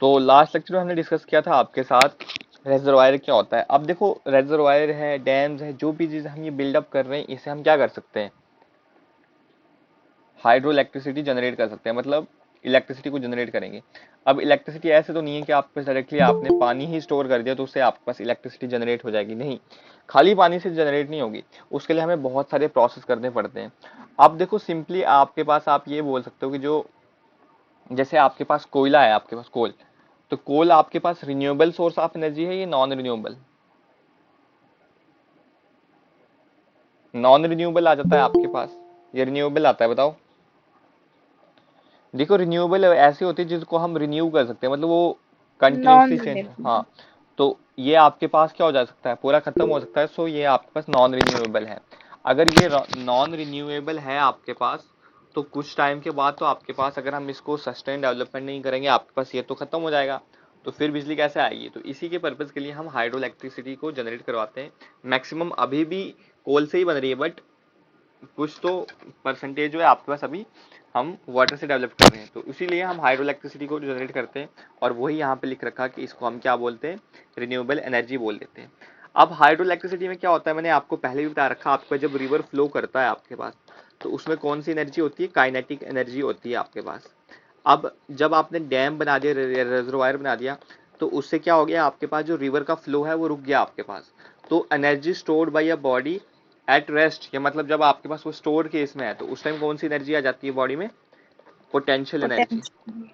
तो last lecture में हमने डिस्कस किया था आपके साथ रेजर्वायर क्या होता है। अब देखो रेजर्वायर है, डैम्स है, जो भी चीज़ हम ये बिल्डअप कर रहे हैं इसे हम क्या कर सकते हैं, हाइड्रो इलेक्ट्रिसिटी जनरेट कर सकते हैं, मतलब इलेक्ट्रिसिटी को जनरेट करेंगे। अब इलेक्ट्रिसिटी ऐसे तो नहीं है कि आपके पास डायरेक्टली आपने पानी ही स्टोर कर दिया तो उससे आपके पास इलेक्ट्रिसिटी जनरेट हो जाएगी, नहीं, खाली पानी से जनरेट नहीं होगी, उसके लिए हमें बहुत सारे प्रोसेस करने पड़ते हैं। अब देखो सिंपली आपके पास आप ये बोल सकते हो कि जो जैसे आपके पास कोयला है, आपके पास कोल, तो कोल आपके पास रिन्यूएबल सोर्स ऑफ एनर्जी है, ये नॉन रिन्यूएबल, नॉन रिन्यूएबल आ जाता है आपके पास, ये रिन्यूएबल आता है, बताओ। देखो रिन्यूएबल ऐसी होती है जिसको हम रिन्यू कर सकते हैं, मतलब वो नॉन कंटिन्यूसली चेंज, हाँ। रिन्यूएबल। तो ये आपके पास क्या हो जा सकता है, पूरा खत्म हो सकता है, सो ये आपके पास नॉन रिन्यूएबल है। अगर ये नॉन रिन्यूएबल है आपके पास, तो कुछ टाइम के बाद तो आपके पास, अगर हम इसको सस्टेन डेवलपमेंट नहीं करेंगे, आपके पास ये तो खत्म हो जाएगा, तो फिर बिजली कैसे आएगी। तो इसी के पर्पज के लिए हम हाइड्रो इलेक्ट्रिसिटी को जनरेट करवाते हैं। मैक्सिमम अभी भी कोल से ही बन रही है, बट कुछ तो परसेंटेज जो है आपके पास अभी हम वाटर से डेवलप कर रहे हैं, तो इसीलिए हम हाइड्रो इलेक्ट्रिसिटी को जनरेट करते हैं। और वही यहाँ पे लिख रखा कि इसको हम क्या बोलते हैं, रिन्यूएबल एनर्जी बोल देते हैं। अब हाइड्रो इलेक्ट्रिसिटी में क्या होता है, मैंने आपको पहले भी बता रखा, आपका जब रिवर फ्लो करता है आपके पास, तो उसमें कौन सी एनर्जी होती है, काइनेटिक एनर्जी होती है आपके पास। अब जब आपने डैम बना दिया, रिजर्वायर बना दिया, तो उससे क्या हो गया, आपके पास जो रिवर का फ्लो है वो रुक गया आपके पास। तो energy stored bye a body at rest, या मतलब जब आपके पास वो स्टोर केस में है, तो उस टाइम कौन सी एनर्जी आ जाती है बॉडी में, पोटेंशियल एनर्जी। पोटेंशियल।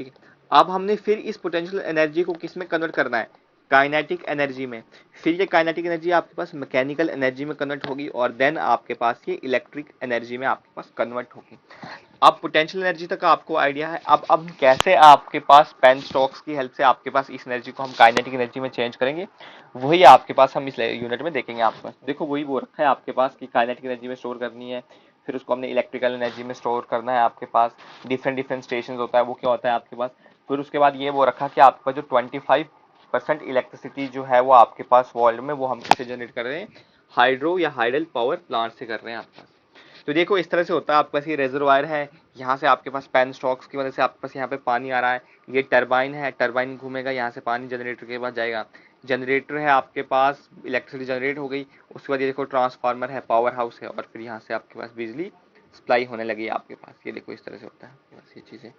ठीक है। अब हमने फिर इस पोटेंशियल एनर्जी को किस में कन्वर्ट करना है, काइनेटिक एनर्जी में। फिर ये काइनेटिक एनर्जी आपके पास मैकेनिकल एनर्जी में कन्वर्ट होगी, और देन आपके पास ये इलेक्ट्रिक एनर्जी में आपके पास कन्वर्ट होगी। अब पोटेंशियल एनर्जी तक आपको आइडिया है। अब कैसे आपके पास पेन स्टॉक्स की हेल्प से आपके पास इस एनर्जी को हम काइनेटिक एनर्जी में चेंज करेंगे, वही आपके पास हम इस यूनिट में देखेंगे। आपके पास देखो वही वो रखा है आपके पास कि काइनेटिक एनर्जी में स्टोर करनी है, फिर उसको हमने इलेक्ट्रिकल एनर्जी में स्टोर करना है। आपके पास डिफरेंट डिफरेंट स्टेशन होता है, वो क्या होता है आपके पास। फिर उसके बाद ये वो रखा कि आपके पास जो 25% इलेक्ट्रिसिटी जो है वो आपके पास वर्ल्ड में, वो हम किसे जनरेट कर रहे हैं, हाइड्रो या हाइडल पावर प्लांट से कर रहे हैं आपके पास। तो देखो इस तरह से होता है आपके पास, ये रेजर्वायर है, यहाँ से आपके पास पेन स्टॉक्स की वजह से आपके पास यहाँ पे पानी आ रहा है। ये टरबाइन है, टरबाइन घूमेगा, यहाँ से पानी जनरेटर के पास जाएगा। जनरेटर है आपके पास, इलेक्ट्रिसिटी जनरेट हो गई। उसके बाद ये देखो ट्रांसफार्मर है, पावर हाउस है, और फिर यहाँ से आपके पास बिजली सप्लाई होने लगी आपके पास। ये देखो इस तरह से होता है आपके पास ये चीज़ें।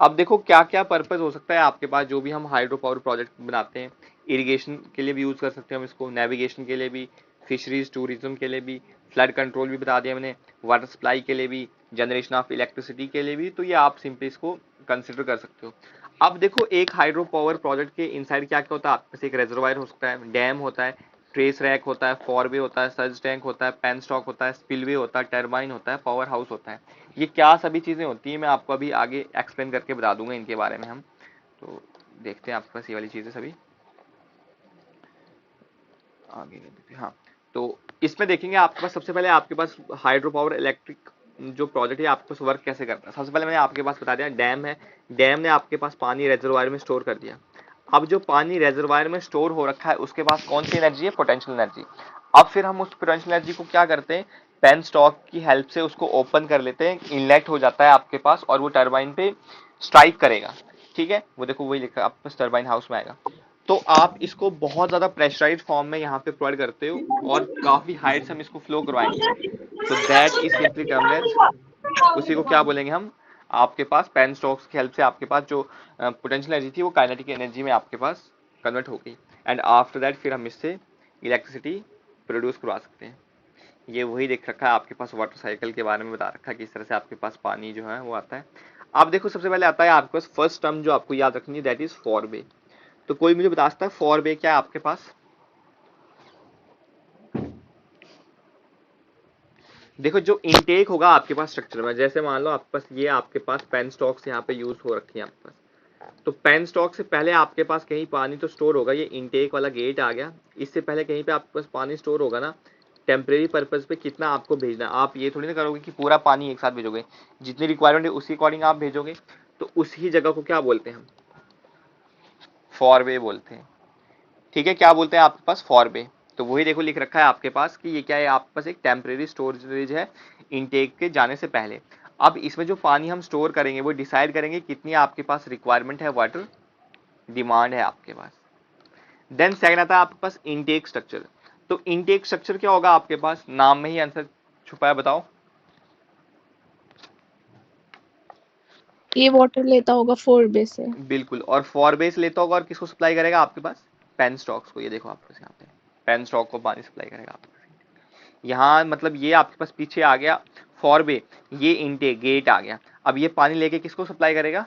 अब देखो क्या क्या पर्पज हो सकता है आपके पास, जो भी हम हाइड्रो पावर प्रोजेक्ट बनाते हैं। इरिगेशन के लिए भी यूज कर सकते हैं हम इसको, नेविगेशन के लिए भी, फिशरीज टूरिज्म के लिए भी, फ्लड कंट्रोल भी बता दिया मैंने, वाटर सप्लाई के लिए भी, जनरेशन ऑफ इलेक्ट्रिसिटी के लिए भी। तो ये आप सिंपली इसको कंसिडर कर सकते हो। अब देखो एक हाइड्रो पावर प्रोजेक्ट के इनसाइड क्या क्या होता है आपके पास, एक रेजर्वायर हो सकता है, डैम होता है, ट्रेस रैक होता है, फॉरवे होता है, सर्ज टैंक होता है, पेन स्टॉक होता है, स्पिलवे होता है, टर्बाइन होता है, पावर हाउस होता है। ये क्या सभी चीजें होती है, मैं आपको अभी आगे एक्सप्लेन करके बता दूंगा इनके बारे में हम। तो देखते हैं आपके पास ये वाली चीजें सभी आगे देखते हैं। हाँ, तो इसमें देखेंगे आपके पास सबसे पहले आपके पास हाइड्रो पावर इलेक्ट्रिक जो प्रोजेक्ट है आपके पास वर्क कैसे करता है। सबसे पहले मैंने आपके पास बता दिया, डैम है, डैम ने आपके पास पानी रेजर्वायर में स्टोर कर दिया। अब जो पानी रेजर्वायर में स्टोर हो रखा है उसके पास कौन सी एनर्जी है, पोटेंशियल एनर्जी। अब फिर हम उस पोटेंशियल एनर्जी को क्या करते हैं, पेन स्टॉक की हेल्प से उसको ओपन कर लेते हैं, इनलेट हो जाता है आपके पास, और वो टरबाइन पे स्ट्राइक करेगा। ठीक है, वो देखो वही लिखा है आपके पास, टरबाइन हाउस में आएगा। तो आप इसको बहुत ज्यादा प्रेशराइज फॉर्म में यहाँ पे प्रोवाइड करते हो, और काफी हाइट से हम इसको फ्लो करवाएंगे। तो that is simply termed as, उसी को क्या बोलेंगे हम, आपके पास पेन स्टॉक्स की हेल्प से आपके पास जो पोटेंशियल एनर्जी थी वो काइनेटिक एनर्जी में आपके पास कन्वर्ट हो गई। एंड आफ्टर दैट फिर हम इससे इलेक्ट्रिसिटी प्रोड्यूस करवा सकते हैं। ये वही देख रखा है आपके पास, वाटर साइकिल के बारे में बता रखा है, किस तरह से आपके पास पानी जो है वो आता है। आप देखो सबसे पहले आता है आपके पास फर्स्ट टर्म जो आपको याद रखनी है, दैट इज फॉरवे। तो कोई मुझे बता सकता है फॉरवे क्या है आपके पास। देखो जो इनटेक होगा आपके पास स्ट्रक्चर में, जैसे मान लो आपके पास ये आपके पास पेन स्टॉक्स यहाँ पे यूज हो रखी है आपके पास, तो पेन स्टॉक से पहले आपके पास कहीं पानी तो स्टोर होगा, ये इनटेक वाला गेट आ गया। इससे पहले कहीं पे आपके पास पानी स्टोर होगा ना, टेम्परेरी पर्पज पे कितना आपको भेजना, आप ये थोड़ी ना करोगे कि पूरा पानी एक साथ भेजोगे, जितनी रिक्वायरमेंट है उसी अकॉर्डिंग आप भेजोगे। तो उसी जगह को क्या बोलते हैं हम, फॉरवे बोलते हैं। ठीक है, क्या बोलते हैं आपके पास, फॉरवे। तो वही देखो लिख रखा है आपके पास कि ये क्या है, आपके पास एक टेम्परेरी स्टोरेज है इनटेक के जाने से पहले। अब इसमें जो पानी हम स्टोर करेंगे वो डिसाइड करेंगे कितनी आपके पास रिक्वायरमेंट है, वाटर डिमांड है आपके पास। देन सेकंड आता है आपके पास इनटेक स्ट्रक्चर। तो इनटेक स्ट्रक्चर क्या होगा आपके पास, नाम में ही आंसर छुपा है, बताओ। ये वाटर लेता होगा फोरबे से। बिल्कुल, और फॉरबेस लेता होगा और किसको सप्लाई करेगा आपके पास, पेन स्टॉक्स को। ये देखो आपके पास यहाँ पे पेन स्टॉक को पानी सप्लाई करेगा आपके पास। यहाँ मतलब ये आपके पास पीछे आ गया फॉरबे, ये इनटेक गेट आ गया। अब ये पानी लेके किसको सप्लाई करेगा,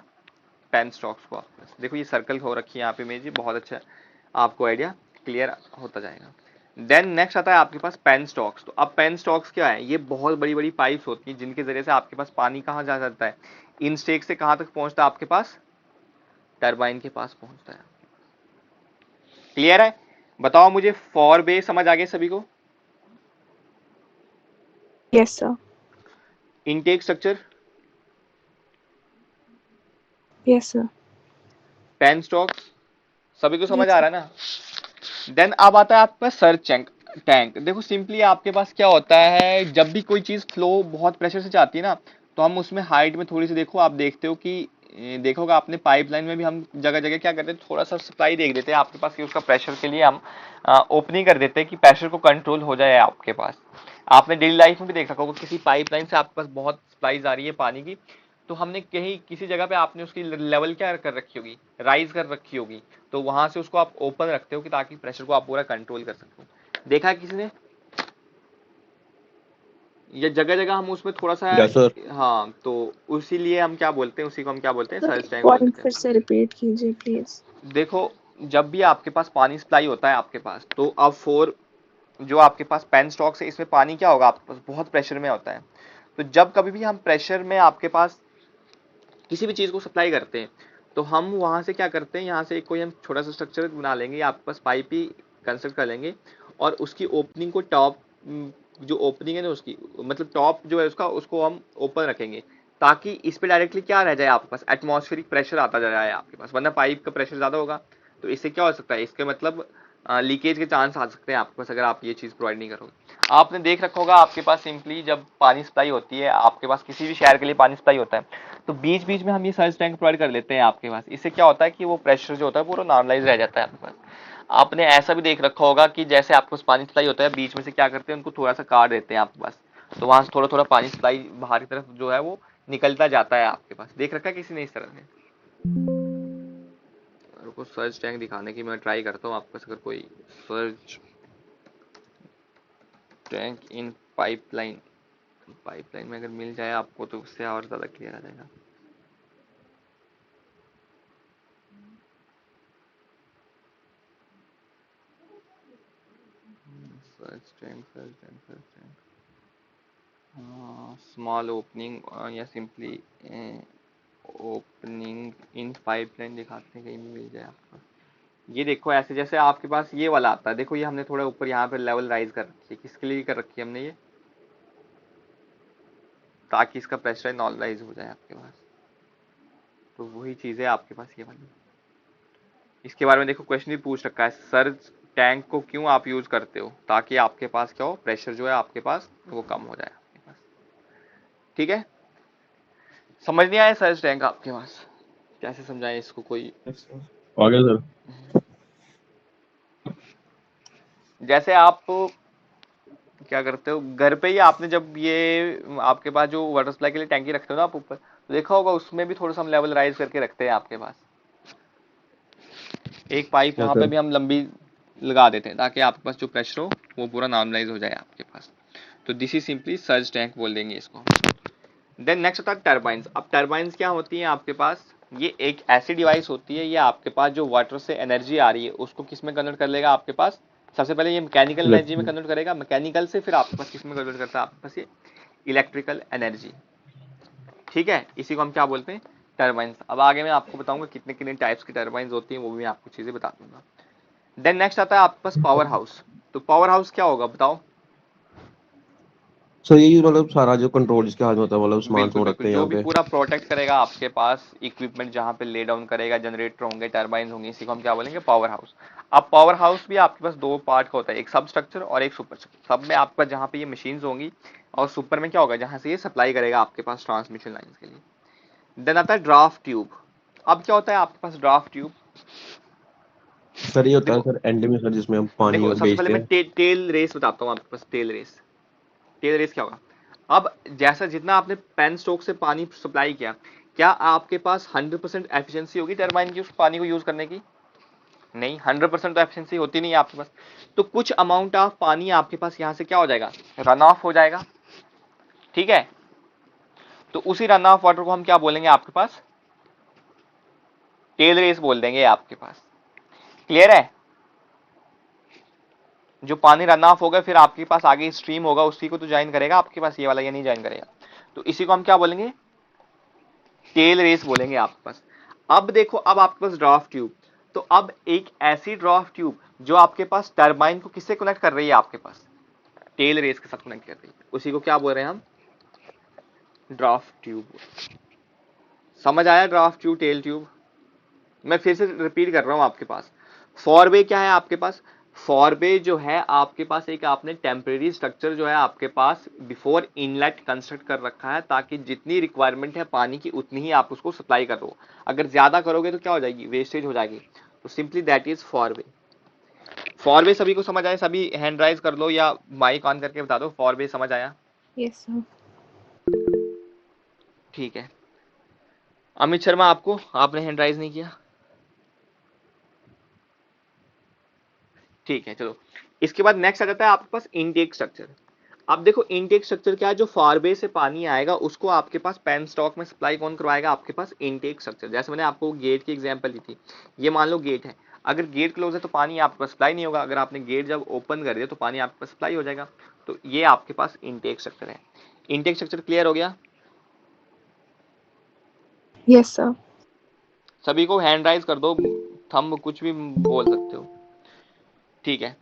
पेन स्टॉक्स को आपके पास। देखो ये सर्कल हो रखी है यहाँ पे इमेज, ये बहुत अच्छा आपको आइडिया क्लियर होता जाएगा। देन नेक्स्ट आता है आपके पास पेन स्टॉक्स। तो अब पेन स्टॉक्स क्या है, ये बहुत बड़ी बड़ी पाइप्स होती हैं जिनके जरिए से आपके पास पानी कहाँ जा सकता है, इन स्टेक से कहाँ तक पहुंचता है आपके पास, टरबाइन के पास पहुंचता है। क्लियर है, बताओ मुझे, फॉर बे समझ आ गया सभी को। Yes sir. Intake structure, yes sir. Penstocks, सभी को समझ यस आ सर। रहा है ना। देन अब आता है आपका सर्च टैंक। टैंक देखो सिंपली आपके पास क्या होता है, जब भी कोई चीज फ्लो बहुत प्रेशर से जाती है ना, तो हम उसमें हाइट में थोड़ी सी, देखो आप देखते हो कि देखोगा आपने पाइपलाइन में भी हम जगह जगह क्या करते हैं, थोड़ा सा सप्लाई देख देते हैं आपके पास कि उसका प्रेशर के लिए हम ओपनिंग कर देते हैं कि प्रेशर को कंट्रोल हो जाए आपके पास। आपने डेली लाइफ में भी देख रखा होगा, किसी पाइपलाइन से आपके पास बहुत सप्लाई आ रही है पानी की, तो हमने कहीं किसी जगह पे आपने उसकी लेवल क्या कर रखी होगी, राइज कर रखी होगी, तो वहां से उसको आप ओपन रखते हो कि ताकि प्रेशर को आप पूरा कंट्रोल कर सको। देखा है किसी ने, या जगह जगह हम उसमें थोड़ा सा, यस सर। हाँ, तो उसी हम क्या बोलते हैं, उसी को हम क्या बोलते हैं, सर सर्च एक टैंक बोल पॉइंट देते फिर हैं। से रिपीट कीजिए प्लीज। देखो जब भी आपके पास पानी सप्लाई होता है आपके पास, तो अब फोर जो आपके पास पेन स्टॉक्स है, इसमें पानी क्या होगा आपके पास, बहुत प्रेशर में होता है। तो जब कभी भी हम प्रेशर में आपके पास किसी भी चीज को सप्लाई करते हैं, तो हम वहां से क्या करते हैं, यहाँ से कोई हम छोटा सा स्ट्रक्चर बना लेंगे, आपके पास पाइप ही कंस्ट्रक्ट कर लेंगे, और उसकी ओपनिंग को टॉप, जो ओपनिंग है ना उसकी, मतलब टॉप जो है उसका, उसको हम ओपन रखेंगे, ताकि इस पे डायरेक्टली क्या रह जाए आपके पास, एटमॉस्फेरिक प्रेशर आता जाए आपके पास, वरना पाइप का प्रेशर ज्यादा होगा, तो इससे क्या हो सकता है, इसके मतलब लीकेज के चांस आ सकते हैं आपके पास, अगर आप ये चीज प्रोवाइड नहीं करोगे। आपने देख रखा होगा आपके पास सिंपली जब पानी सप्लाई होती है आपके पास, किसी भी शहर के लिए पानी सप्लाई होता है, तो बीच बीच में हम ये सर्च टैंक प्रोवाइड कर लेते हैं आपके पास। इससे क्या होता है कि वो प्रेशर जो होता है पूरा नॉर्मलाइज रह जाता है आपके पास। आपने ऐसा भी देख रखा होगा कि जैसे आपके पास पानी सप्लाई होता है, बीच में से क्या करते हैं, उनको थोड़ा सा काट देते हैं आपके पास, तो वहां से थोड़ा थोड़ा पानी सप्लाई बाहर की तरफ जो है वो निकलता जाता है आपके पास। देख रखा है किसी ने इस तरह से। रुको सर्च टैंक दिखाने की मैं ट्राई करता हूँ आपके पास, अगर कोई search tank in pipeline, pipeline में अगर मिल जाए आपको तो उससे और ज़्यादा क्लियर आ जाएगा। Search tank, search tank, search tank, small opening या सिंपली ओपनिंग इन पाइपलाइन दिखाते हैं, कहीं भी मिल जाए आपको। ये देखो ऐसे जैसे आपके पास ये वाला आता है, देखो ये हमने थोड़ा ऊपर यहाँ पे लेवल राइज कर रखी है, किसके लिए कर रखी है हमने ये, ताकि इसका प्रेशर नॉर्मलाइज हो जाए आपके पास। तो वही चीज़ है आपके पास ये वाली। इसके बारे में देखो क्वेश्चन भी पूछ रखा है, सर्च टैंक को क्यों आप यूज करते हो, ताकि आपके पास क्या हो, प्रेशर जो है आपके पास वो कम हो जाए आपके पास। ठीक है, समझ नहीं आया सर्च टैंक आपके पास, कैसे समझाएं इसको कोई। आ गया सर। जैसे आप क्या करते हो घर पे ही, आपने जब ये आपके पास जो वाटर सप्लाई के लिए टैंकी रखते हो ना आप ऊपर, तो देखा होगा उसमें भी थोड़ा सा हम लेवल राइज करके रखते हैं आपके पास, एक पाइप यस वहां पे सर। भी हम लंबी लगा देते हैं, ताकि आपके पास जो प्रेशर हो वो पूरा नॉर्मलाइज हो जाए आपके पास। तो this is simply surge tank बोल देंगे इसको। देन नेक्स्ट होता है टर्बाइंस। अब टर्बाइंस क्या होती है आपके पास, ये एक ऐसी डिवाइस होती है, ये आपके पास जो वाटर से एनर्जी आ रही है उसको किस में कन्वर्ट कर लेगा आपके पास, सबसे पहले ये मैकेनिकल एनर्जी में कन्वर्ट करेगा, मैकेनिकल से फिर आपके पास किस में कन्वर्ट करता है आपके पास, ये इलेक्ट्रिकल एनर्जी। ठीक है, इसी को हम क्या बोलते हैं, टर्बाइंस। अब आगे मैं आपको बताऊंगा कितने कितने टाइप्स की टर्बाइंस होती हैं, वो भी मैं आपको चीजें बता दूंगा। देन नेक्स्ट आता है आपके पास पावर हाउस। तो पावर हाउस क्या होगा बताओ। सर यही मतलब सारा जो कंट्रोल इसके हाथ में होता है, मतलब सामान बिल्कुल सुन बिल्कुल, रखते हैं जो यहाँ भी पे। पूरा प्रोटेक्ट करेगा आपके पास इक्विपमेंट जहाँ पे ले डाउन करेगा, जनरेटर होंगे, टरबाइन होंगी, इसी को हम क्या बोलेंगे, पावर हाउस। अब पावर हाउस भी आपके पास दो पार्ट का होता है, एक सब स्ट्रक्चर और एक सुपर स्ट्रक्चर। सब में आपके पास जहाँ पे ये मशीन्स होंगी, और सुपर में क्या होगा, जहाँ से ये सप्लाई करेगा आपके पास ट्रांसमिशन लाइन्स के लिए। देन आता है ड्राफ्ट ट्यूब। अब क्या होता है आपके पास ड्राफ्ट ट्यूब, सर ये होता है देखो सर एंड में सर, जिसमें हम पानी देखो सबसे पहले बेचते मैं हैं। टेल रेस बताता हूँ आपके पास। टेल रेस, टेल रेस क्या होगा, अब जैसा जितना आपने पेन स्ट्रोक से पानी सप्लाई किया, क्या आपके पास 100% एफिशिएंसी होगी टरबाइन की उस पानी को यूज करने की? नहीं, 100% तो एफिशिएंसी होती नहीं है आपके पास। तो कुछ अमाउंट ऑफ पानी आपके पास यहां से क्या हो जाएगा, रन ऑफ हो जाएगा। ठीक है, तो उसी रन ऑफ वाटर को हम क्या बोलेंगे आपके पास, टेल रेस बोल देंगे आपके पास। क्लियर है? जो पानी रन ऑफ होगा फिर आपके पास आगे स्ट्रीम होगा, उसी को तो ज्वाइन करेगा आपके पास, ये वाला ये नहीं ज्वाइन करेगा। तो इसी को हम क्या बोलेंगे, टेल रेस बोलेंगे आपके पास। अब देखो, अब आपके पास ड्राफ्ट ट्यूब, तो अब एक ऐसी ड्राफ्ट ट्यूब जो आपके पास टरबाइन को किससे कनेक्ट कर रही है, आपके पास टेल रेस के साथ कनेक्ट कर रही है, उसी को क्या बोल रहे हैं हम, ड्राफ्ट ट्यूब। समझ आया, ड्राफ्ट ट्यूब, टेल ट्यूब। मैं फिर से रिपीट कर रहा हूं आपके पास। फॉरवे क्या है आपके पास, फॉरवे जो है आपके पास एक आपने टेम्परेरी स्ट्रक्चर जो है आपके पास बिफोर इनलेट कंस्ट्रक्ट कर रखा है, ताकि जितनी रिक्वायरमेंट है पानी की उतनी ही आप उसको सप्लाई करो। अगर ज्यादा करोगे तो क्या हो जाएगी, वेस्टेज हो जाएगी। तो सिंपली दैट इज फॉरवे। फॉरवे सभी को समझ आया? सभी हैंड राइज कर लो या माइक ऑन करके बता दो, फॉरवे समझ आया? Yes sir. ठीक है। अमित शर्मा, आपको, आपने हैंड राइज नहीं किया? ठीक है, चलो। इसके बाद नेक्स्ट आ जाता है आपके पास इनटेक स्ट्रक्चर। अब देखो इनटेक स्ट्रक्चर क्या है, जो फारवे से पानी आएगा उसको आपके पास पेन स्टॉक में सप्लाई कौन करवाएगा, आपके पास इनटेक स्ट्रक्चर। जैसे मैंने आपको गेट की एग्जांपल दी थी, ये मान लो गेट है, अगर गेट क्लोज है तो पानी आपके पास सप्लाई नहीं होगा, अगर आपने गेट जब ओपन कर दिया तो पानी आपके पास सप्लाई हो जाएगा। तो ये आपके पास इनटेक स्ट्रक्चर है। इनटेक स्ट्रक्चर क्लियर हो गया? Yes sir. सभी को हैंड राइज कर दो, थंब कुछ भी बोल सकते हो। ठीक है।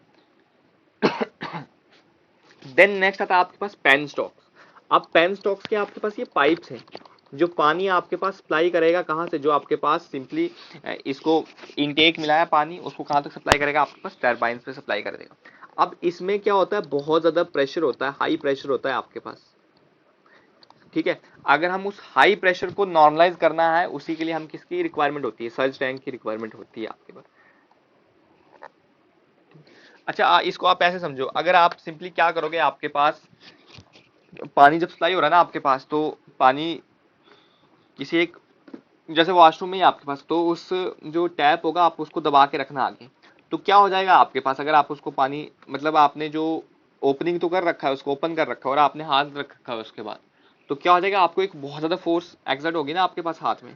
देन नेक्स्ट आता है आपके पास पेन स्टॉक्स। अब पेन स्टॉक्स के आपके पास ये पाइप्स हैं, जो पानी आपके पास सप्लाई करेगा कहाँ से, जो आपके पास सिंपली इसको इनटेक मिला है पानी, उसको कहाँ तक सप्लाई करेगा, आपके पास टरबाइन पे सप्लाई कर देगा। अब इसमें क्या होता है, बहुत ज्यादा प्रेशर होता है, हाई प्रेशर होता है आपके पास। ठीक है, अगर हम उस हाई प्रेशर को नॉर्मलाइज करना है, उसी के लिए हम किसकी रिक्वायरमेंट होती है, सर्ज टैंक की रिक्वायरमेंट होती है आपके पास। अच्छा, इसको आप ऐसे समझो, अगर आप सिंपली क्या करोगे, आपके पास पानी जब सप्लाई हो रहा है ना आपके पास, तो पानी किसी एक, जैसे वॉशरूम में ही आपके पास, तो उस जो टैप होगा आप उसको दबा के रखना आगे। तो क्या हो जाएगा आपके पास, अगर आप उसको पानी, मतलब आपने जो ओपनिंग तो कर रखा है, उसको ओपन कर रखा है और आपने हाथ रख रखा है उसके बाद, तो क्या हो जाएगा, आपको एक बहुत ज्यादा फोर्स एक्सर्ट होगी ना आपके पास हाथ में,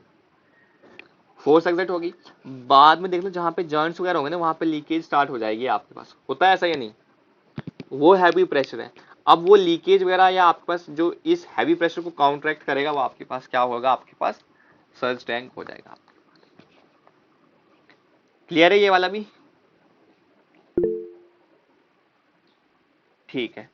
फोर्स एक्सर्ट होगी। बाद में देख लो जहाँ पे जॉइंट्स वगैरह होंगे ना, वहां पे लीकेज स्टार्ट हो जाएगी आपके पास। होता है ऐसा या नहीं? वो हैवी प्रेशर है। अब वो लीकेज वगैरह या आपके पास जो इस हैवी प्रेशर को काउंटरैक्ट करेगा, वो आपके पास क्या होगा, आपके पास सर्ज टैंक हो जाएगा। क्लियर है ये वाला भी? ठीक है।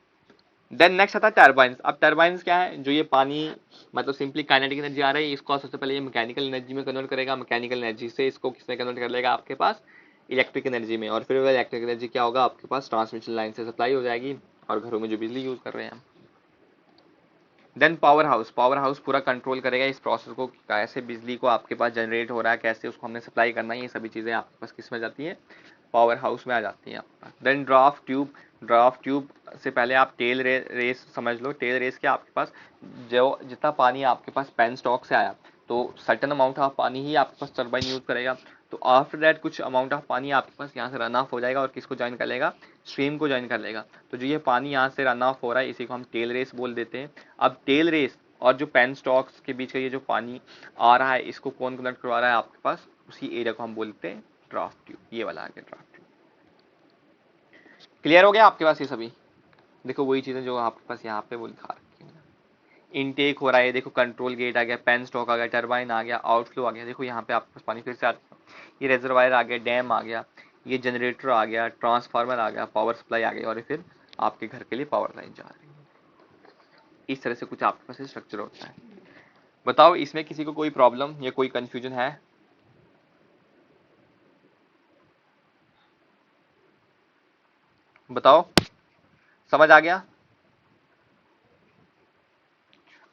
देन नेक्स्ट आता है टरबाइंस। अब टरबाइंस क्या है, जो ये पानी, मतलब सिंपली काइनेटिक एनर्जी आ रही है, इसको सबसे पहले ये मैकेनिकल एनर्जी में कन्वर्ट करेगा, मैकेनिकल एनर्जी से इसको किसमें कन्वर्ट कर लेगा, आपके पास इलेक्ट्रिक एनर्जी में, और फिर वो इलेक्ट्रिक एनर्जी क्या होगा, आपके पास ट्रांसमिशन लाइन से सप्लाई हो जाएगी, और घरों में जो बिजली यूज कर रहे हैं हम। Then powerhouse, powerhouse पूरा कंट्रोल करेगा इस प्रोसेस को, कैसे बिजली को आपके पास जनरेट हो रहा है, कैसे उसको हमने सप्लाई करना है, ये सभी चीजें आपके पास किस में जाती हैं, पावर हाउस में आ जाती हैं आपके पास। Then draft tube, draft tube से पहले आप टेल रेस समझ लो। टेल रेस क्या, आपके पास जो जितना पानी आपके पास पेन स्टॉक से आया, तो सर्टन अमाउंट ऑफ पानी ही आपके पास टर्बाइन यूज करेगा। तो आफ्टर दैट कुछ अमाउंट ऑफ पानी आपके पास यहाँ से रन ऑफ हो जाएगा, और किसको ज्वाइन कर लेगा, स्ट्रीम को ज्वाइन कर लेगा। तो जो ये पानी यहाँ से रन ऑफ हो रहा है, इसी को हम टेल रेस बोल देते हैं। अब टेल रेस और जो पेन स्टॉक्स के बीच का ये जो पानी आ रहा है, इसको कौन कनेक्ट करवा रहा है आपके पास, उसी एरिया को हम बोलते हैं ड्राफ्ट ट्यूब। ये वाला आ गया ड्राफ्ट ट्यूब। क्लियर हो गया आपके पास ये सभी? देखो वही चीजें जो आपके पास यहाँ पे वो लिखा रखी है। इनटेक हो रहा है, देखो कंट्रोल गेट आ गया, पेन स्टॉक आ गया, टरबाइन आ गया, आउटफ्लो आ गया। देखो यहाँ पे आपके पास पानी फिर से आता है, ये रेजरवायर आ गया, डैम आ गया, ये जनरेटर आ गया, ट्रांसफार्मर आ गया, पावर सप्लाई आ गई, और फिर आपके घर के लिए पावर लाइन जा रही है। इस तरह से कुछ आपके पास स्ट्रक्चर होता है। बताओ इसमें किसी को कोई प्रॉब्लम या कोई कंफ्यूजन है? बताओ, समझ आ गया?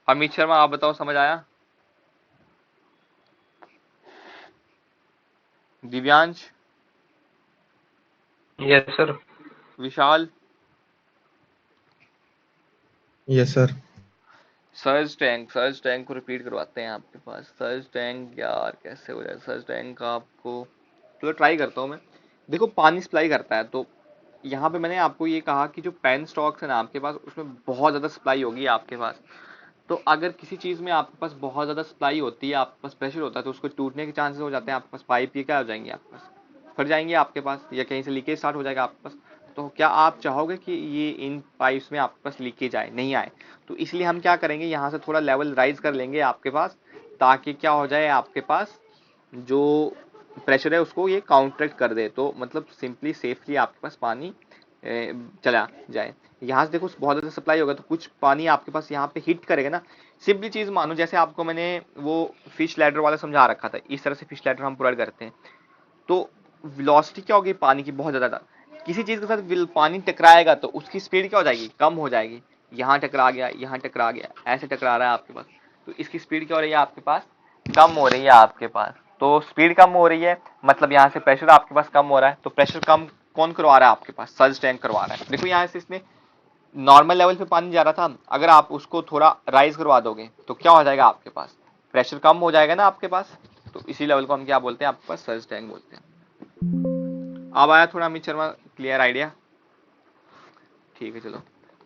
अमित शर्मा आप बताओ, समझ आया? Divyansh, yes sir. Vishal, yes sir. Surge tank को रिपीट करवाते हैं आपके पास। सर्ज टैंक यार कैसे हो जाए सर्ज टैंक का आपको, चलो ट्राई करता हूँ मैं। देखो पानी सप्लाई करता है, तो यहाँ पे मैंने आपको ये कहा कि जो पेन स्टॉक्स है ना आपके पास, उसमें बहुत ज़्यादा सप्लाई होगी आपके पास। तो अगर किसी चीज़ में आपके पास बहुत ज़्यादा सप्लाई होती है, आपके पास प्रेशर होता है, तो उसको टूटने के चांसेस हो जाते हैं। आपके पास पाइप ये क्या हो जाएंगे, आपके पास फट जाएंगे आपके पास, या कहीं से लीकेज स्टार्ट हो जाएगा आपके पास। तो क्या आप चाहोगे कि ये इन पाइप्स में आपके पास लीकेज आए, नहीं आए? तो इसलिए हम क्या करेंगे, यहाँ से थोड़ा लेवल राइज कर लेंगे आपके पास, ताकि क्या हो जाए आपके पास जो प्रेशर है उसको ये काउंटरेक्ट कर दे। तो मतलब सिंपली सेफली आपके पास पानी चला जाए। यहाँ से देखो बहुत ज़्यादा सप्लाई होगा, तो कुछ पानी आपके पास यहाँ पे हिट करेगा ना। सिंपली चीज़ मानो, जैसे आपको मैंने वो फिश लैडर वाला समझा रखा था, इस तरह से फिश लैडर हम प्रोवाइड करते हैं। तो वेलोसिटी क्या होगी पानी की, बहुत ज़्यादा। किसी चीज़ के साथ पानी टकराएगा तो उसकी स्पीड क्या हो जाएगी, कम हो जाएगी। यहाँ टकरा गया, यहाँ टकरा गया, ऐसे टकरा रहा है आपके पास, तो इसकी स्पीड क्या हो रही है आपके पास, कम हो रही है आपके पास। तो स्पीड कम हो रही है, मतलब यहाँ से प्रेशर आपके पास कम हो रहा है। तो प्रेशर कम कौन करवा रहा है आपके पास, सर्ज टैंक करवा रहा है। देखो यहाँ से इसने नॉर्मल लेवल पे पानी जा रहा था, अगर आप उसको थोड़ा राइज करवा दोगे तो क्या हो जाएगा आपके पास, प्रेशर कम हो जाएगा ना आपके पास। तो इसी लेवल को हम क्या बोलते हैं आपके पास, सर्ज टैंक बोलते हैं। अब आया थोड़ा अमित शर्मा क्लियर आइडिया? ठीक है चलो।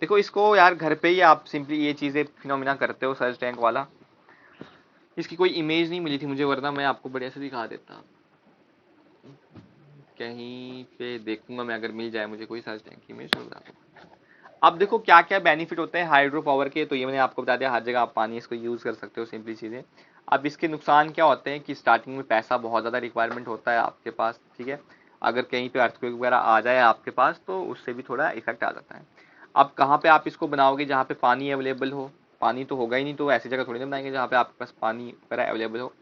देखो इसको यार घर पे ही आप सिंपली ये चीजें फिनोमिना करते हो, सर्ज टैंक वाला। इसकी कोई इमेज नहीं मिली थी मुझे, वरना मैं आपको बढ़िया से दिखा देता। कहीं पे देखूंगा मैं, अगर मिल जाए मुझे कोई सर्ज टैंक की इमेज तो बता दूंगा। अब देखो क्या क्या बेनिफिट होते हैं हाइड्रो पावर के, तो ये मैंने आपको बता दिया, हर जगह आप पानी इसको यूज कर सकते हो, सिंपली चीजें। अब इसके नुकसान क्या होते हैं कि स्टार्टिंग में पैसा बहुत ज्यादा रिक्वायरमेंट होता है आपके पास, ठीक है। अगर कहीं पे अर्थक्वेक वगैरह आ जाए आपके पास तो उससे भी थोड़ा इफेक्ट आ जाता है। अब कहाँ पे आप इसको बनाओगे, जहाँ पे पानी अवेलेबल हो। पानी तो होगा ही नहीं, तो ऐसी जगह थोड़ी ना बनाएंगे जहाँ पे आपके पास पानी वगैरह अवेलेबल हो।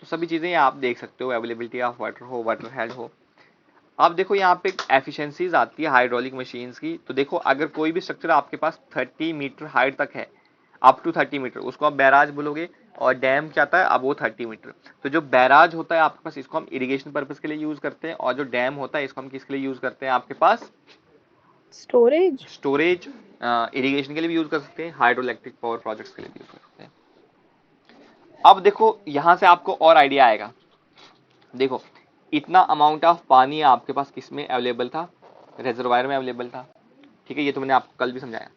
तो सभी चीजें आप देख सकते हो, अवेलेबिलिटी ऑफ वाटर हो, वाटर हेड हो। अब देखो यहाँ पे एफिशिएंसीज आती है हाइड्रोलिक मशीन्स की। तो देखो अगर कोई भी स्ट्रक्चर आपके पास 30 मीटर हाइट तक है, अप टू 30 मीटर, उसको आप बैराज बोलोगे। और डैम क्या आता है, अब वो 30 मीटर। तो जो बैराज होता है आपके पास, इसको हम इरिगेशन पर्पज के लिए यूज करते हैं। और जो डैम होता है इसको हम किसके लिए यूज करते हैं आपके पास, स्टोरेज। स्टोरेज, इरिगेशन के लिए भी यूज कर सकते हैं, हाइड्रो इलेक्ट्रिक पावर प्रोजेक्ट्स के लिए भी यूज कर सकते हैं। अब देखो यहां से आपको और आइडिया आएगा। देखो इतना अमाउंट ऑफ पानी आपके पास किसमें अवेलेबल था, रिजर्वायर में अवेलेबल था, ठीक है। ये तो मैंने आपको कल भी समझाया।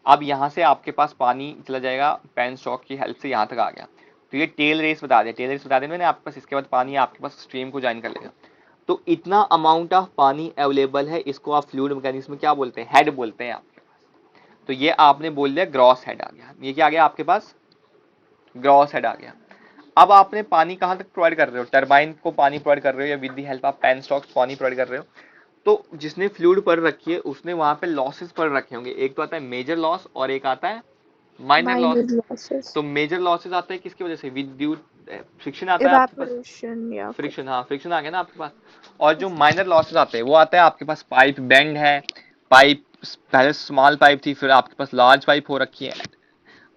अब यहाँ से आपके पास पानी चला जाएगा, पेन स्टॉक की हेल्प से यहाँ तक आ गया। तो ये टेल रेस बता दें, टेल रेस बता दें मैंने आपके पास। इसके बाद पानी आपके पास स्ट्रीम को ज्वाइन कर लेगा। तो इतना अमाउंट ऑफ पानी अवेलेबल है, इसको आप फ्लूइड मैकेनिक्स में क्या बोलते हैं, हेड बोलते हैं आपके पास। तो ये आपने बोल दिया ग्रॉस हेड आ गया। ये क्या आ गया आपके पास, ग्रॉस हेड आ गया। अब आपने पानी कहाँ तक प्रोवाइड कर रहे हो, टरबाइन को पानी प्रोवाइड कर रहे हो, या with the help of penstocks पानी प्रोवाइड कर रहे हो। तो जिसने फ्लूइड पढ़ रखी है उसने वहां पे लॉसेस पढ़ रखे होंगे। एक तो आता है मेजर लॉस और एक आता है माइनर लॉस। Minor losses. तो मेजर लॉसेस आते हैं किसकी वजह से, विद्युत फ्रिक्शन आता है आपके पास, इवेपोरेशन या फिर फ्रिक्शन, हाँ फ्रिक्शन आ गया ना आपके पास। और जो माइनर लॉसेस आते हैं वो आता है आपके पास, पाइप बेंड है, पाइप पहले स्मॉल पाइप थी, फिर आपके पास लार्ज पाइप हो रखी है,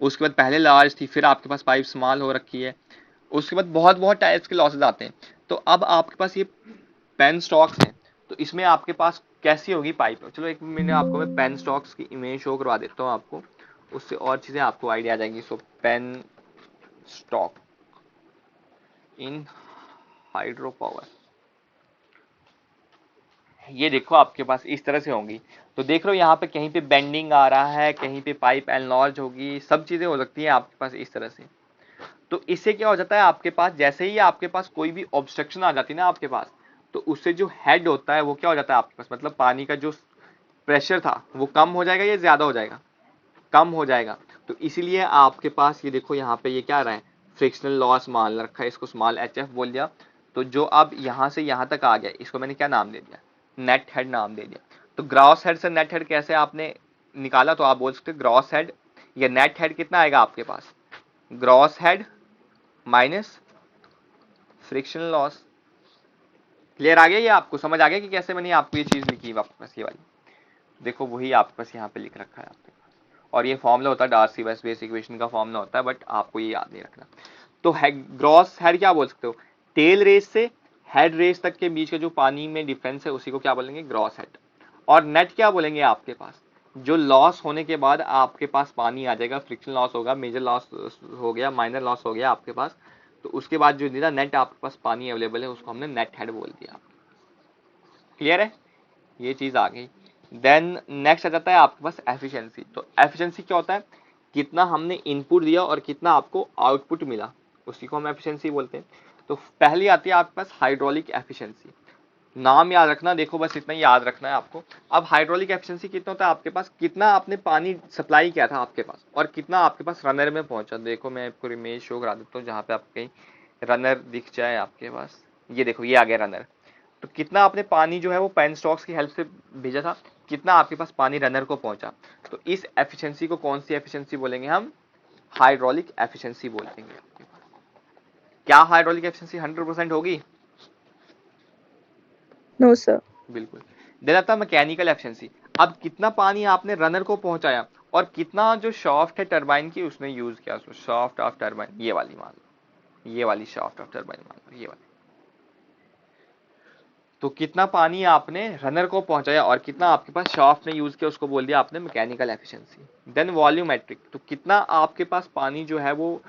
उसके बाद पहले लार्ज थी, फिर आपके पास पाइप स्मॉल हो रखी है, उसके बाद बहुत बहुत टाइप्स के लॉसेस आते हैं। तो अब आपके पास ये पेन स्टॉक्स हैं, तो इसमें आपके पास कैसी होगी पाइप। चलो एक मैंने आपको मैं पेन स्टॉक्स की इमेज शो करवा देता हूँ आपको, उससे और चीजें आपको आइडिया आ जाएंगी। So penstock in hydro power, ये देखो आपके पास इस तरह से होंगी। तो देख रहे हो यहाँ पे कहीं पे बेंडिंग आ रहा है, कहीं पे पाइप एनलॉर्ज होगी, सब चीजें हो सकती हैं आपके पास इस तरह से। तो इससे क्या हो जाता है आपके पास, जैसे ही आपके पास कोई भी ऑब्स्ट्रक्शन आ जाती है ना आपके पास, तो उससे जो हेड होता है वो क्या हो जाता है आपके पास, मतलब पानी का जो प्रेशर था वो कम हो जाएगा या ज्यादा हो जाएगा, कम हो जाएगा। तो इसीलिए आपके पास ये देखो यहाँ पे ये क्या आ रहा है, फ्रिक्शनल लॉस मान रखा है, इसको स्मॉल एच एफ बोल दिया। तो जो अब यहाँ से यहाँ तक आ गया, इसको मैंने क्या नाम दे दिया, नेट हेड नाम दे दिया। तो ग्रॉस हेड से नेट हेड कैसे आपने निकाला, तो आप बोल सकते हो ग्रॉस हेड ये नेट हेड कितना आएगा आपके पास, gross head minus friction loss. Clear आ गया, ये आपको समझ आ गया कि कैसे मैंने आपको ये चीज लिखी आपके पास, ये वाली देखो वही आपके पास यहाँ पे लिख रखा है आपके पास, और ये फॉर्मूला होता है डार्सी बेसिक इक्वेशन का फॉर्मूला होता है, बट आपको ये याद नहीं रखना। तो ग्रॉस हेड क्या बोल सकते हो, टेल रेस से हेड रेस तक के बीच का जो पानी में डिफरेंस है उसी को क्या बोलेंगे, ग्रॉस हेड। और नेट क्या बोलेंगे आपके पास, जो लॉस होने के बाद आपके पास पानी आ जाएगा, फ्रिक्शन लॉस होगा, मेजर लॉस हो गया, माइनर लॉस हो गया आपके पास, तो उसके बाद जो नेट आपके पास पानी अवेलेबल है उसको हमने नेट हेड बोल दिया। क्लियर है, ये चीज आ गई। देन नेक्स्ट आ जाता है आपके पास एफिशिएंसी। तो एफिशिएंसी क्या होता है, कितना हमने इनपुट दिया और कितना आपको आउटपुट मिला, उसी को हम एफिशिएंसी बोलते हैं। तो पहली आती है आपके पास हाइड्रोलिक एफिशिएंसी, नाम याद रखना, देखो बस इतना ही याद रखना है आपको। अब हाइड्रोलिक एफिशिएंसी कितना होता है आपके पास, कितना आपने पानी सप्लाई किया था आपके पास और कितना आपके पास रनर में पहुंचा। देखो मैं आपको इमेज शो करा देता हूँ जहाँ पे आपके रनर दिख जाए आपके पास, ये देखो ये आ गया रनर। तो कितना आपने पानी जो है वो पेन स्टॉक्स की हेल्प से भेजा था, कितना आपके पास पानी रनर को पहुंचा। तो इस एफिशिएंसी को कौन सी एफिशिएंसी बोलेंगे हम, हाइड्रोलिक एफिशिएंसी बोलेंगे। क्या हाइड्रोलिक एफिशिएंसी 100% होगी, नो सर। बिल्कुल। देन आता है मैकेनिकल एफिशिएंसी, अब कितना पानी आपने रनर को पहुंचाया और कितना जो शाफ्ट है टरबाइन की उसने यूज किया, उसको शाफ्ट ऑफ टरबाइन, ये वाली मान लो, ये वाली शाफ्ट ऑफ टरबाइन मान लो, ये वाली। तो कितना पानी आपने रनर को पहुंचाया और कितना आपके पास शाफ्ट ने यूज किया उसको बोल दिया आपने मैकेनिकल एफिशिएंसी। देन वॉल्यूमेट्रिक, तो कितना आपके पास पानी जो है वो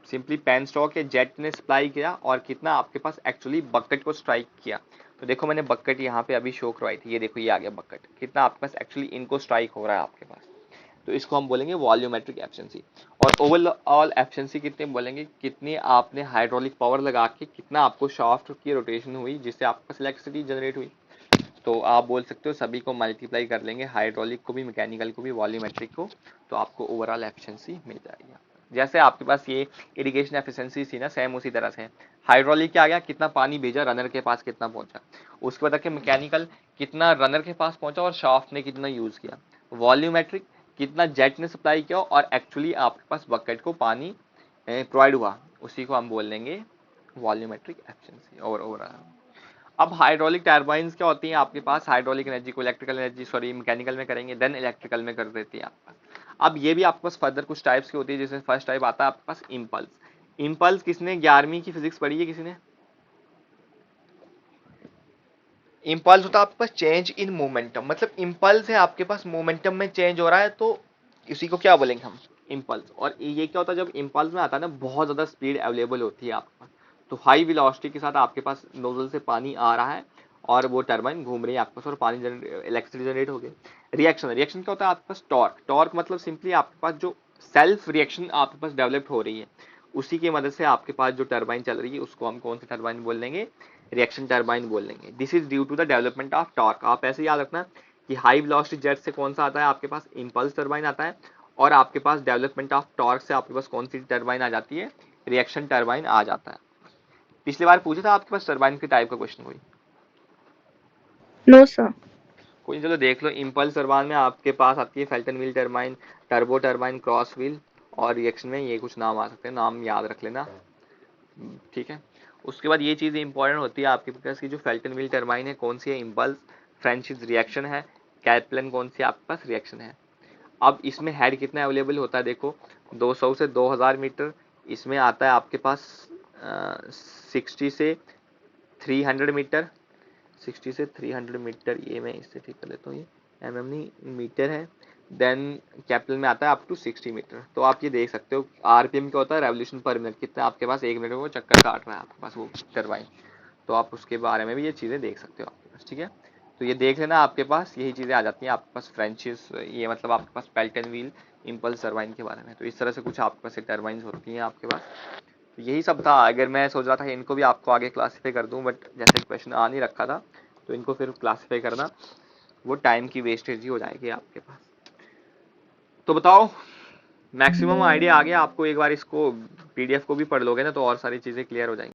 सिंपली पेन स्टॉक या जेट ने सप्लाई किया और कितना आपके पास एक्चुअली बकेट को स्ट्राइक किया। तो देखो मैंने बकेट यहाँ पे अभी शो करवाई थी, ये देखो ये आ गया बकेट, कितना आपके पास एक्चुअली इनको स्ट्राइक हो रहा है आपके पास, तो इसको हम बोलेंगे वॉल्यूमेट्रिक एफिशिएंसी। और ओवरऑल एफिशिएंसी कितने बोलेंगे, कितनी आपने हाइड्रोलिक पावर लगा के कितना आपको शाफ्ट की रोटेशन हुई जिससे आपके पास इलेक्ट्रिसिटी जनरेट हुई। तो आप बोल सकते हो सभी को मल्टीप्लाई कर लेंगे, हाइड्रोलिक को भी, मैकेनिकल को भी, वॉल्यूमेट्रिक को, तो आपको ओवरऑल एफिशिएंसी मिल जाएगी। जैसे आपके पास ये इरिगेशन एफिशिएंसी थी ना, सेम उसी तरह से हाइड्रोलिक क्या आ गया, कितना पानी भेजा रनर के पास कितना पहुंचा। उसके बाद मैकेनिकल, कितना रनर के पास पहुंचा और शाफ्ट ने कितना यूज किया। वॉल्यूमेट्रिक, कितना जेट ने सप्लाई किया और एक्चुअली आपके पास बकेट को पानी प्रोवाइड हुआ, उसी को हम बोल देंगे वॉल्यूमेट्रिक एफिशिएंसी ओवरऑल। अब हाइड्रोलिक टर्बाइंस क्या होती हैं आपके पास, हाइड्रोलिक एनर्जी को इलेक्ट्रिकल एनर्जी सॉरी मैकेनिकल में करेंगे, देन इलेक्ट्रिकल में कर देती है आपके पास। अब ये भी आपके पास फर्दर कुछ टाइप्स की होती है, जैसे फर्स्ट टाइप आता है आपके पास इम्पल्स। इम्पल्स किसने 11वीं की फिजिक्स पढ़ी है किसी ने, इम्पल्स होता है आपके पास चेंज इन मोमेंटम, मतलब इम्पल्स है आपके पास मोमेंटम में चेंज हो रहा है, तो इसी को क्या बोलेंगे हम, इम्पल्स। और ये क्या होता है जब इम्पल्स में आता है ना, बहुत ज्यादा स्पीड अवेलेबल होती है आपके पास, तो हाई वेलोसिटी के साथ आपके पास नोजल से पानी आ रहा है और वो टरबाइन घूम रही है आपके पास और पानी इलेक्ट्रिसिटी जनरेट हो गई। रिएक्शन, रिएक्शन क्या होता है आपके पास, टॉर्क। टॉर्क मतलब सिंपली आपके पास जो सेल्फ रिएक्शन आपके पास डेवलप हो रही है उसी की मदद से आपके पास जो टरबाइन चल रही है उसको हम कौन सी टरबाइन बोल देंगे, रिएक्शन टरबाइन बोल देंगे। This is due to the development of torque. आप ऐसे याद रखना कि हाई वेलोसिटी जेट से कौन सा आता है आपके पास, इंपल्स टरबाइन आता है, और आपके पास डेवलपमेंट ऑफ टॉर्क से आपके पास कौन सी टरबाइन आ जाती है, रिएक्शन टरबाइन आ जाता है। पिछली बार पूछा था आपके पास टरबाइन के टाइप का क्वेश्चन कोई, नो सर। कोई चलो देख लो। इंपल्स टरबाइन में आपके पास आती है Felton wheel turbine, turbo turbine, cross wheel, और रिएक्शन में ये कुछ नाम आ सकते हैं, नाम याद रख लेना, ठीक है। उसके बाद ये चीज़ इंपॉर्टेंट होती है आपके पास की जो फेल्टन व्हील टरबाइन है कौन सी है, इंपल्स, फ्रेंचिस रिएक्शन है, कैप्लन कौन सी आपके पास रिएक्शन है। अब इसमें हेड कितना अवेलेबल होता है, देखो 200 से 2000 मीटर, इसमें आता है आपके पास 60 से 300 मीटर, 60 से 300 मीटर, ये मैं इससे ठीक कर लेता हूँ, ये नहीं मीटर है। देन कैपिटल में आता है अप टू 60 मीटर। तो आप ये देख सकते हो आरपीएम क्या होता है, रेवोल्यूशन पर मिनट, कितना आपके पास एक मिनट में वो चक्कर काट रहा है आपके पास वो टरबाइन। तो आप उसके बारे में भी ये चीज़ें देख सकते हो आपके पास, ठीक है। तो ये देख लेना, आपके पास यही चीज़ें आ जाती हैं आपके पास, फ्रेंचिस, ये मतलब आपके पास पेल्टन व्हील, इम्पल्स टरबाइन के बारे में। तो इस तरह से कुछ आपके पास टरबाइन होती हैं आपके पास। तो यही सब था। अगर मैं सोच रहा था इनको भी आपको आगे क्लासीफाई कर दूं, बट जैसे क्वेश्चन आ नहीं रखा था तो इनको फिर क्लासीफाई करना वो टाइम की वेस्टेज ही हो जाएगी आपके पास। तो बताओ, मैक्सिमम आइडिया आ गया आपको, एक बार इसको पीडीएफ को भी पढ़ लोगे ना तो और सारी चीज़ें क्लियर हो जाएंगी।